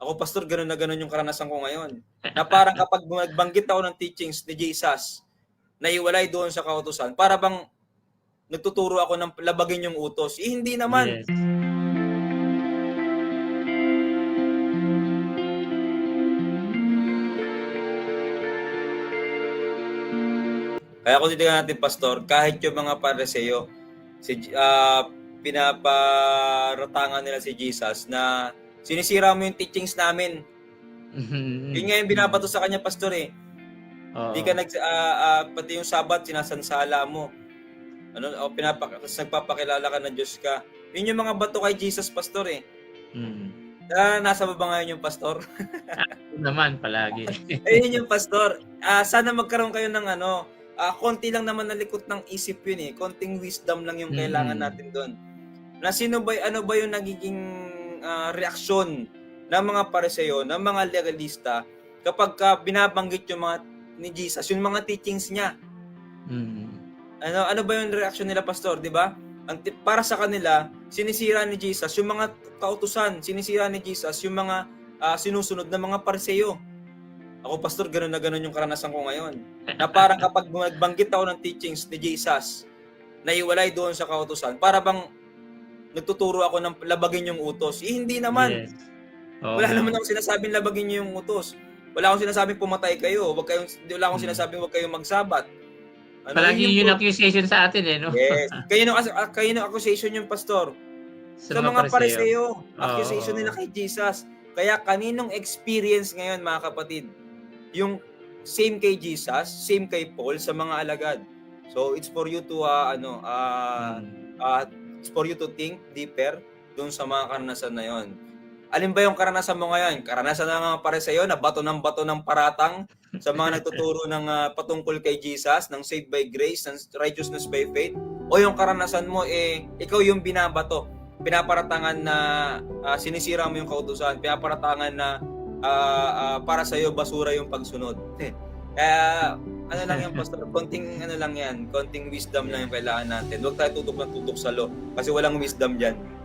Ako pastor, gano'n na gano'n yung karanasan ko ngayon. Na parang kapag nagbanggit ako ng teachings ni Jesus, na hiwalay doon sa kautusan, para bang nagtuturo ako ng labagin yung utos. Hindi naman. Yes. Kaya kung titignan natin, pastor, kahit yung mga Pariseo, pinaparatangan nila si Jesus na sinisira mo yung teachings namin. Yun nga yung binabato sa kanya, pastor eh. Hindi ka pati yung Sabat sinasansala mo. Nagpapakilala ka na Diyos ka. Yun yung mga bato kay Jesus, pastor eh. Nasa baba ngayon yung pastor. Naman palagi. Ayun yung pastor. Sana magkaroon kayo ng konti lang naman na likot ng isip yun eh. Konting wisdom lang yung kailangan natin doon. Na ano ba yung nagiging reaksyon ng mga Pariseo, ng mga legalista kapag binabanggit yung mga ni Jesus, yung mga teachings niya. Ano ba yung reaksyon nila, pastor, di ba? Para sa kanila, sinisira ni Jesus yung mga kautusan, sinisira ni Jesus yung mga sinusunod ng mga Pariseo. Ako, pastor, gano'n na gano'n yung karanasan ko ngayon. Na parang kapag nagbanggit ako ng teachings ni Jesus, na hiwalay doon sa kautusan, para bang nagtuturo ako ng labagin yung utos. Hindi naman. Yes. Wala naman akong sinasabing labagin niyo yung utos. Wala akong sinasabing pumatay kayo. Wala akong sinasabing huwag kayong magsabat. Palagi yun accusation sa atin eh, no? Yes. Kayo ng accusation yung pastor. Sa mga Pariseo, accusation nila kay Jesus. Kaya kaninong experience ngayon, mga kapatid, yung same kay Jesus, same kay Paul sa mga alagad. So it's for you to it's for you to think deeper doon sa mga karanasan na yon. Alin ba yung karanasan mo ngayon? Karanasan ng mga Pariseo na bato ng paratang sa mga nagtuturo ng patungkol kay Jesus, ng saved by grace, ng righteousness by faith? O yung karanasan mo ikaw yung binabato, pinaparatangan na sinisira mo yung kautusan, pinaparatangan na para sa iyo basura yung pagsunod. Kaya lang yan, pastor, konting lang yan, konting wisdom lang yung kailangan natin. Huwag tayo tutok sa law kasi walang wisdom diyan.